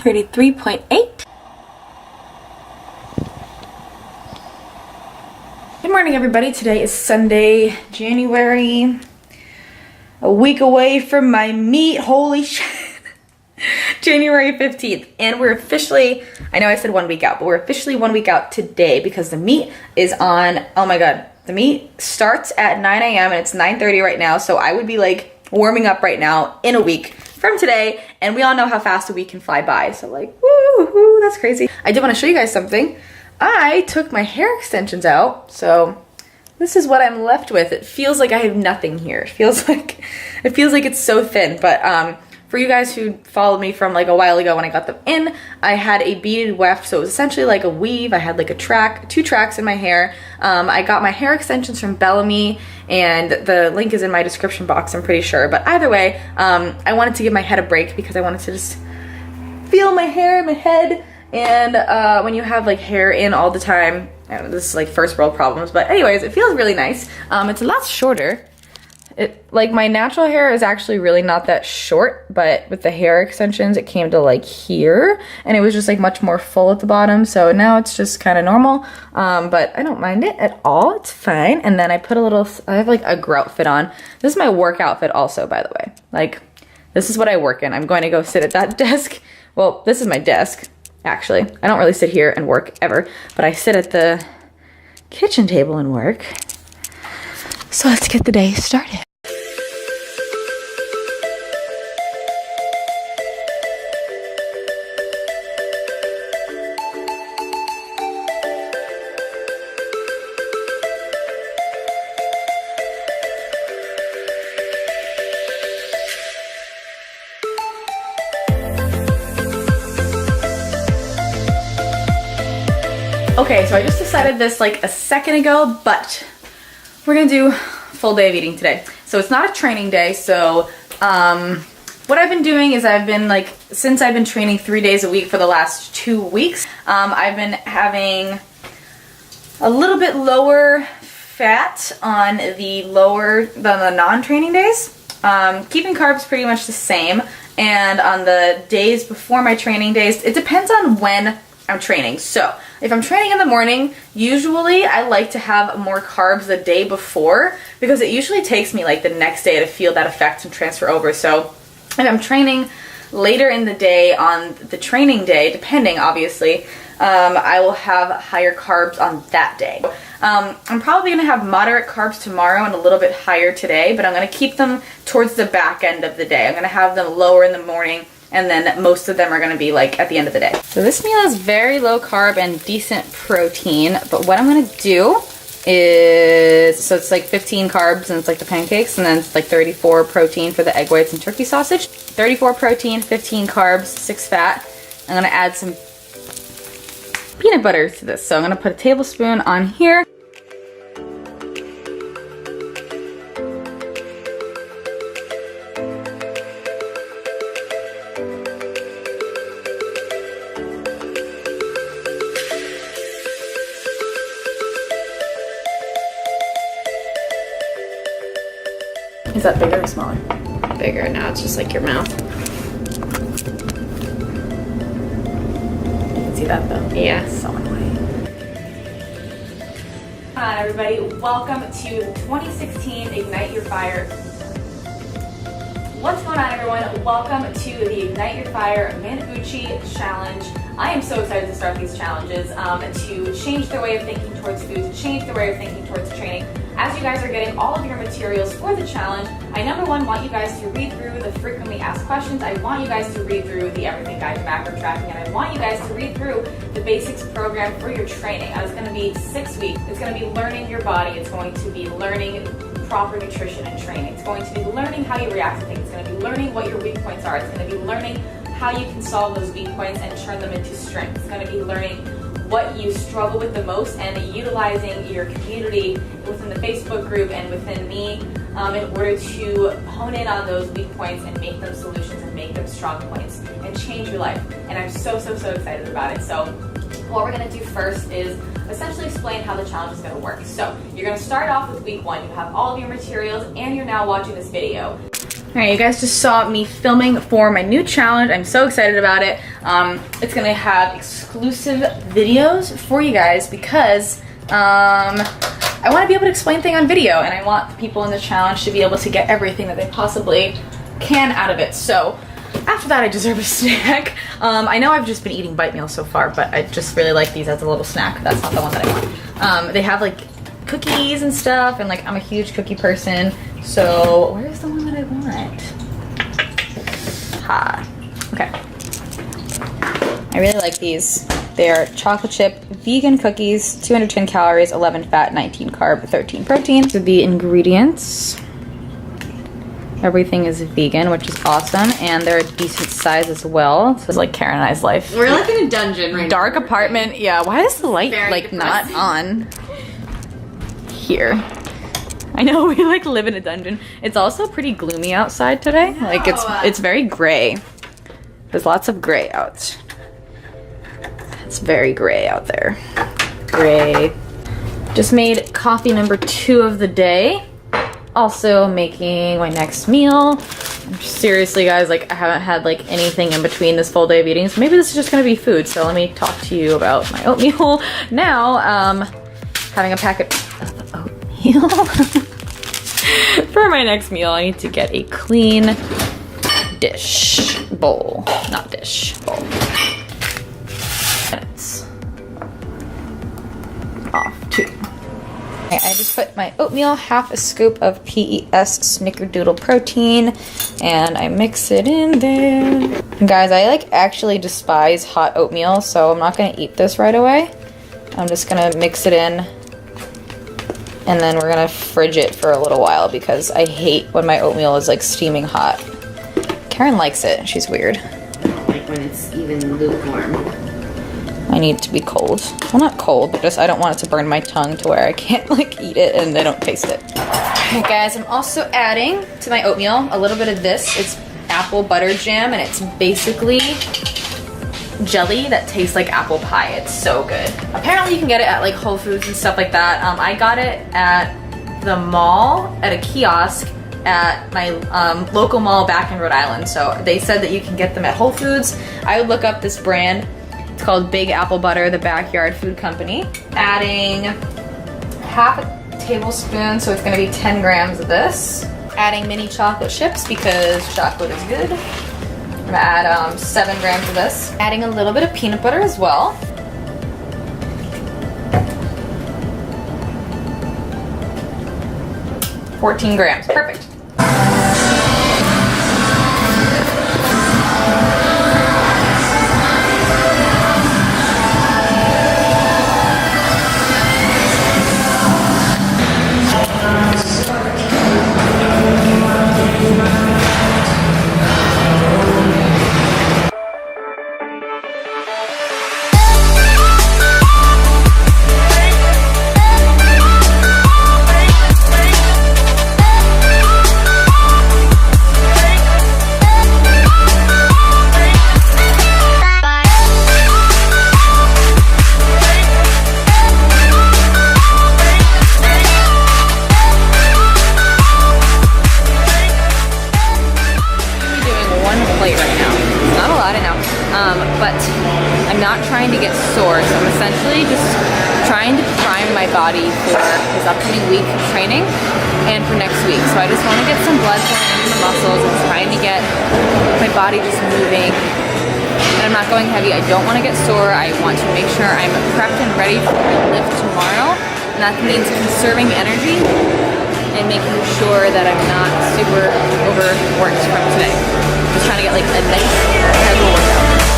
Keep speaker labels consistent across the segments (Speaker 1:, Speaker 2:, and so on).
Speaker 1: 33.8. Good morning, everybody. Today is Sunday, January. A week away from my meet. Holy shit. January 15th. And we're officially, I know I said 1 week out, but we're officially 1 week out today because the meet is on, oh my God. The meet starts at 9 a.m. and it's 9:30 right now. So I would be like warming up right now in a week from today. And we all know how fast a week can fly by. So like, woo, that's crazy. I did want to show you guys something. I took my hair extensions out. So this is what I'm left with. It feels like I have nothing here. It feels like it's so thin. But for you guys who followed me from like a while ago when I got them in, I had a beaded weft, so it was essentially like a weave. I had like a two tracks in my hair. I got my hair extensions from Bellamy, and the link is in my description box, I'm pretty sure. But either way, I wanted to give my head a break because I wanted to just feel my hair in my head. And when you have like hair in all the time, I don't know, this is like first world problems, but anyways, it feels really nice. It's a lot shorter. Like my natural hair is actually really not that short, but with the hair extensions it came to like here, and it was just like much more full at the bottom, so now it's just kind of normal. But I don't mind it at all, it's fine. And then I put I have like a grout fit on. This is my work outfit also, by the way. Like, this is what I work in. I'm going to go sit at that desk. Well, this is my desk, actually. I don't really sit here and work ever, but I sit at the kitchen table and work. So let's get the day started. Okay, so I just decided this like a second ago, but we're gonna do full day of eating today. So it's not a training day, so what I've been doing is since I've been training 3 days a week for the last 2 weeks, I've been having a little bit lower fat on the non-training days, keeping carbs pretty much the same, and on the days before my training days, it depends on when I'm training. So if I'm training in the morning, usually I like to have more carbs the day before because it usually takes me like the next day to feel that effect and transfer over. So if I'm training later in the day on the training day, depending obviously, I will have higher carbs on that day. I'm probably going to have moderate carbs tomorrow and a little bit higher today, but I'm going to keep them towards the back end of the day. I'm going to have them lower in the morning, and then most of them are going to be like at the end of the day. So this meal is very low carb and decent protein, but what I'm going to do is, so it's like 15 carbs and it's like the pancakes, and then it's like 34 protein for the egg whites and turkey sausage. 34 protein, 15 carbs, 6 fat. I'm going to add some peanut butter to this. So I'm going to put a tablespoon on here. Is that bigger or smaller?
Speaker 2: Bigger. Now it's just like your mouth.
Speaker 1: You can see that though.
Speaker 2: Yeah.
Speaker 1: So annoying. Hi everybody, welcome to 2016 Ignite Your Fire. What's going on, everyone? Welcome to the Ignite Your Fire Managuchi Challenge. I am so excited to start these challenges to change their way of thinking towards food, to change their way of thinking towards training. As you guys are getting all of your materials for the challenge, I number one want you guys to read through the frequently asked questions. I want you guys to read through the Everything Guide to Macro Tracking, and I want you guys to read through the basics program for your training. It's going to be 6 weeks. It's going to be learning your body. It's going to be learning proper nutrition and training. It's going to be learning how you react to things. It's going to be learning what your weak points are. It's going to be learning how you can solve those weak points and turn them into strengths. It's going to be learning what you struggle with the most and utilizing your community within the Facebook group and within me in order to hone in on those weak points and make them solutions and make them strong points and change your life. And I'm so excited about it. So what we're going to do first is essentially explain how the challenge is going to work. So you're going to start off with week 1. You have all of your materials and you're now watching this video. Alright, you guys just saw me filming for my new challenge. I'm so excited about it. It's gonna have exclusive videos for you guys because I want to be able to explain things on video, and I want the people in the challenge to be able to get everything that they possibly can out of it. So after that, I deserve a snack. I know I've just been eating bite meals so far, but I just really like these as a little snack. That's not the one that I want. They have like cookies and stuff, and like I'm a huge cookie person. So where's the one that I want? Okay. I really like these. They're chocolate chip vegan cookies, 210 calories, 11 fat, 19 carb, 13 protein. So the ingredients, everything is vegan, which is awesome, and they're a decent size as well. So it's like Karen and I's life.
Speaker 2: We're like in a dungeon right now.
Speaker 1: Dark apartment, yeah. Why is the light like not on here? I know we like live in a dungeon. It's also pretty gloomy outside today. Like it's very gray. There's lots of gray out. It's very gray out there. Gray. Just made coffee number 2 of the day. Also making my next meal. Seriously guys, like I haven't had like anything in between this full day of eating, so maybe this is just gonna be food. So let me talk to you about my oatmeal now. Having a packet of oatmeal. For my next meal, I need to get a clean dish, bowl, not dish, bowl. Minutes. Off 2. Okay, I just put my oatmeal, half a scoop of PES Snickerdoodle protein, and I mix it in there. And guys, I like actually despise hot oatmeal, so I'm not gonna eat this right away. I'm just gonna mix it in, and then we're gonna fridge it for a little while because I hate when my oatmeal is like steaming hot. Karen likes it, she's weird.
Speaker 2: Like when it's even lukewarm.
Speaker 1: I need it to be cold. Well, not cold, but just I don't want it to burn my tongue to where I can't like eat it and I don't taste it. Okay guys, I'm also adding to my oatmeal a little bit of this. It's apple butter jam, and it's basically jelly that tastes like apple pie. It's so good. Apparently you can get it at like Whole Foods and stuff like that. I got it at the mall at a kiosk at my local mall back in Rhode Island. So they said that you can get them at Whole Foods. I would look up this brand. It's called Big Apple Butter, the Backyard Food Company. Adding half a tablespoon, so it's gonna be 10 grams of this. Adding mini chocolate chips because chocolate is good. I'm gonna add 7 grams of this. Adding a little bit of peanut butter as well. $14 grams, perfect. But I'm not trying to get sore, so I'm essentially just trying to prime my body for this upcoming week of training and for next week. So I just want to get some blood flowing into the muscles and trying to get my body just moving. And I'm not going heavy. I don't want to get sore. I want to make sure I'm prepped and ready for my lift tomorrow. And that means conserving energy and making sure that I'm not super overworked from today. Just trying to get like a nice casual workout.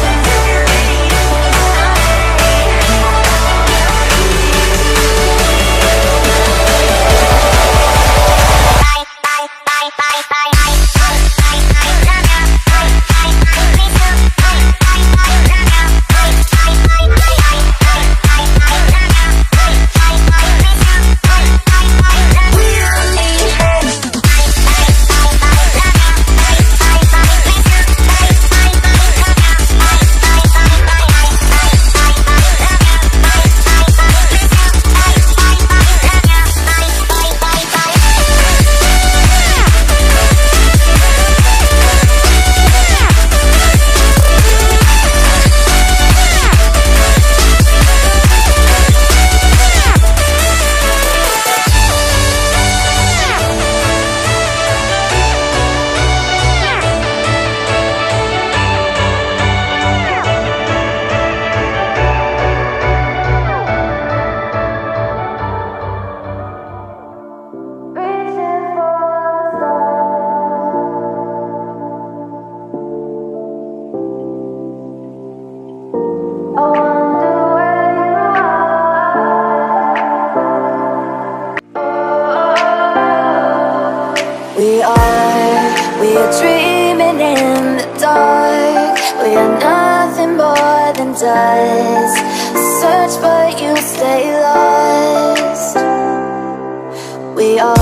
Speaker 3: does. Search but you stay lost. We are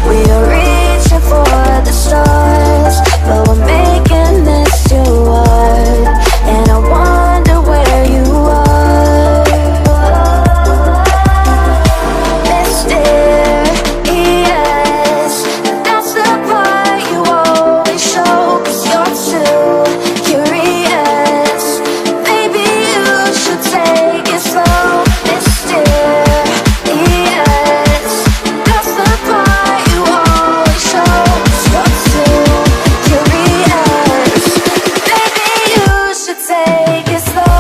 Speaker 3: reaching for the stars, but we're making this too hard. And I wonder where you are. Mysterious, that's the part you always show, 'cause you're too curious. Maybe you should take it slow. Mysterious, that's the part you always show, 'cause you're too curious. Maybe you should take it slow.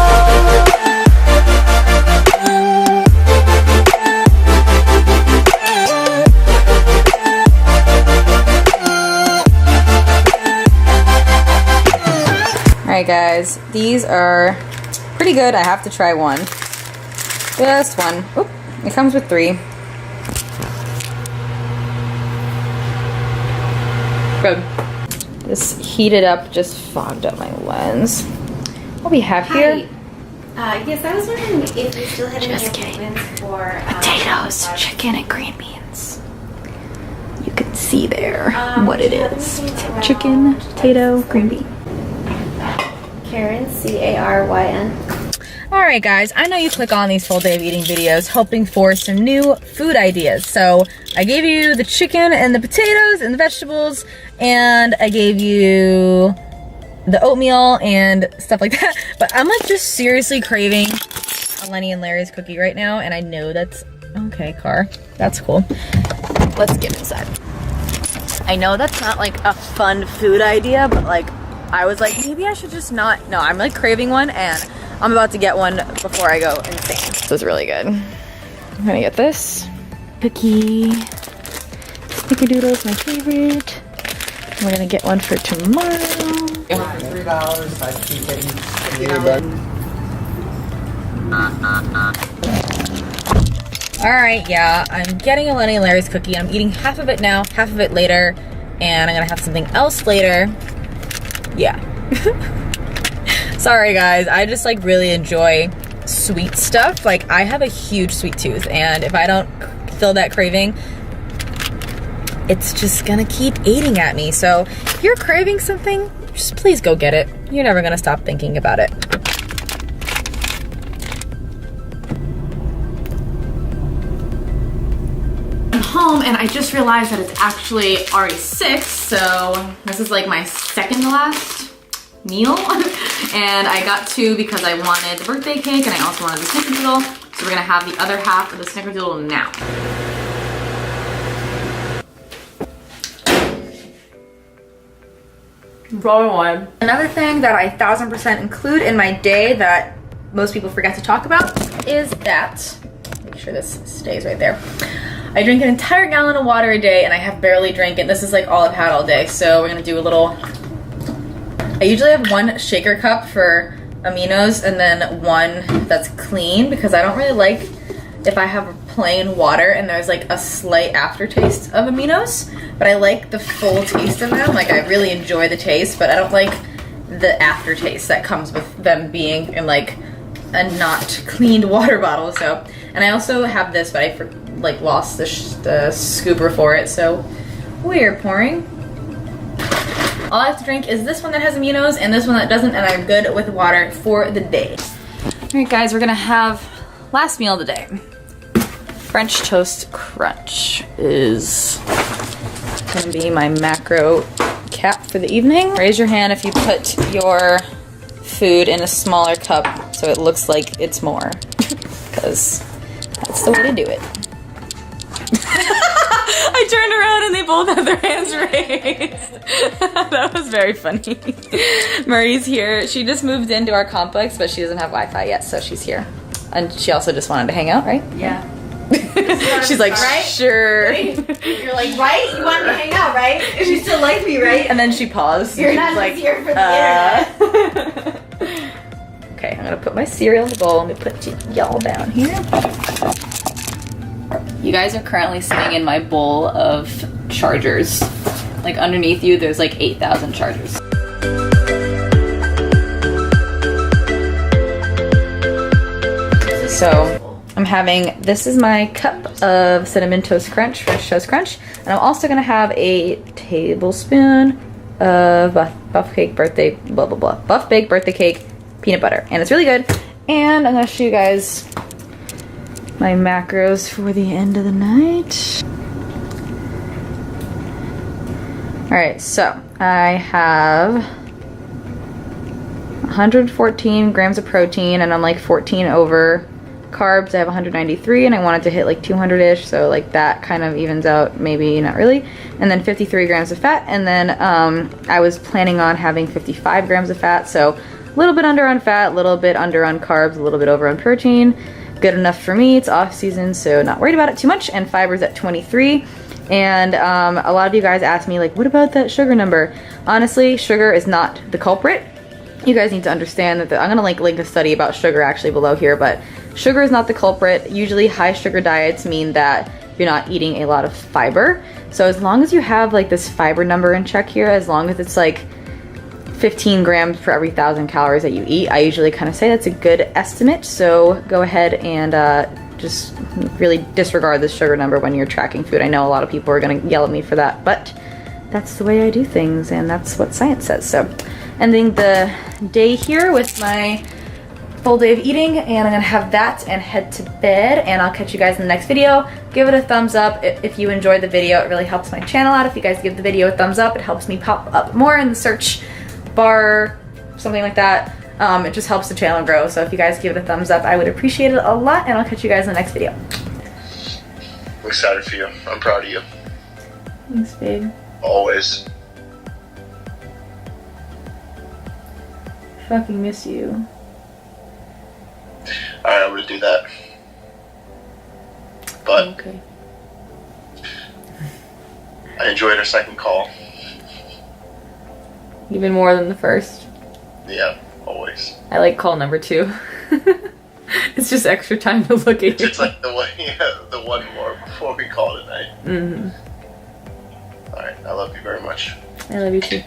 Speaker 1: Alright guys, these are pretty good. I have to try one. Just one. Oop, it comes with 3. Good. This heated up, just fogged up my lens. What we have here?
Speaker 2: Yes, I was wondering if you still had any
Speaker 1: Just kidding.
Speaker 2: appointments for
Speaker 1: Potatoes, chicken, and green beans. You can see there what it is. Chicken, potato, green bean.
Speaker 2: Karen, Caryn.
Speaker 1: Alright guys, I know you click on these full day of eating videos hoping for some new food ideas. So I gave you the chicken and the potatoes and the vegetables, and I gave you the oatmeal and stuff like that. But I'm like just seriously craving a Lenny and Larry's cookie right now, and I know that's okay, car. That's cool. Let's get inside. I know that's not like a fun food idea, but like I was like, maybe I should just not. No, I'm like craving one, and I'm about to get one before I go insane. This is really good. I'm gonna get this cookie. Snickerdoodle is my favorite. We're gonna get one for tomorrow.
Speaker 4: $3, I keep getting
Speaker 1: Alright, yeah, I'm getting a Lenny and Larry's cookie. I'm eating half of it now, half of it later, and I'm gonna have something else later. Yeah. Sorry guys, I just like really enjoy sweet stuff. Like I have a huge sweet tooth, and if I don't feel that craving, it's just gonna keep eating at me. So if you're craving something, just please go get it. You're never gonna stop thinking about it. I'm home and I just realized that it's actually already 6, so this is like my second to last meal. And I got 2 because I wanted the birthday cake and I also wanted the snickerdoodle. So we're gonna have the other half of the snickerdoodle now. Rolling one. Another thing that I 1000% include in my day that most people forget to talk about is that, make sure this stays right there. I drink an entire gallon of water a day and I have barely drank it. This is like all I've had all day. So we're gonna do a little, I usually have 1 shaker cup for aminos and then 1 that's clean, because I don't really like if I have plain water and there's like a slight aftertaste of aminos, but I like the full taste of them. Like I really enjoy the taste, but I don't like the aftertaste that comes with them being in like a not cleaned water bottle. So, and I also have this, but I like lost the scooper for it, so we're pouring. All I have to drink is this one that has aminos and this one that doesn't, and I'm good with water for the day. Alright guys, we're gonna have last meal of the day. French toast crunch is gonna be my macro cap for the evening. Raise your hand if you put your food in a smaller cup so it looks like it's more, because that's the way to do it. I turned around and they both had their hands raised. That was very funny. Marie's here. She just moved into our complex, but she doesn't have Wi-Fi yet, so she's here. And she also just wanted to hang out, right?
Speaker 2: Yeah.
Speaker 1: She's like,
Speaker 2: right?
Speaker 1: Sure.
Speaker 2: You're like, right? You wanted to hang out, right? If you still like me, right?
Speaker 1: And then she paused.
Speaker 2: You're
Speaker 1: She
Speaker 2: not
Speaker 1: was like,
Speaker 2: just here for the internet.
Speaker 1: Okay, I'm gonna put my cereal in the bowl. Let me put y'all down here. You guys are currently sitting in my bowl of chargers. Like underneath you, there's like 8,000 chargers. So I'm having, this is my cup of Cinnamon Toast Crunch, Fresh Toast Crunch. And I'm also gonna have a tablespoon of Buff Baked Birthday, blah, blah, blah. Buff Baked Birthday Cake peanut butter. And it's really good. And I'm gonna show you guys my macros for the end of the night. All right, so I have 114 grams of protein and I'm like 14 over. Carbs, I have 193 and I wanted to hit like 200-ish, so like that kind of evens out, maybe not really. And then 53 grams of fat, and then I was planning on having 55 grams of fat, so a little bit under on fat, a little bit under on carbs, a little bit over on protein. Good enough for me. It's off season, so not worried about it too much. And fiber's at 23. And a lot of you guys asked me like, what about that sugar number? Honestly, sugar is not the culprit. You guys need to understand that I'm gonna like link a study about sugar actually below here, but sugar is not the culprit. Usually high sugar diets mean that you're not eating a lot of fiber. So as long as you have like this fiber number in check here, as long as it's like 15 grams for every 1,000 calories that you eat, I usually kind of say that's a good estimate. So go ahead and just really disregard the sugar number when you're tracking food. I know a lot of people are gonna yell at me for that, but that's the way I do things and that's what science says. So ending the day here with my full day of eating, and I'm gonna have that and head to bed, and I'll catch you guys in the next video. Give it a thumbs up if you enjoyed the video. It really helps my channel out. If you guys give the video a thumbs up, it helps me pop up more in the search bar, something like that. It just helps the channel grow. So if you guys give it a thumbs up, I would appreciate it a lot, and I'll catch you guys in the next video.
Speaker 5: I'm excited for you. I'm proud of you.
Speaker 1: Thanks, babe.
Speaker 5: Always.
Speaker 1: Fucking miss you.
Speaker 5: Alright, I'm gonna do that. But
Speaker 1: Okay.
Speaker 5: I enjoyed our second call.
Speaker 1: Even more than the first.
Speaker 5: Yeah, always.
Speaker 1: I like call number 2. It's just extra time to look at you.
Speaker 5: It's like the one, the one more before we call it a night.
Speaker 1: Mm-hmm.
Speaker 5: Alright, I love you very much.
Speaker 1: I love you too.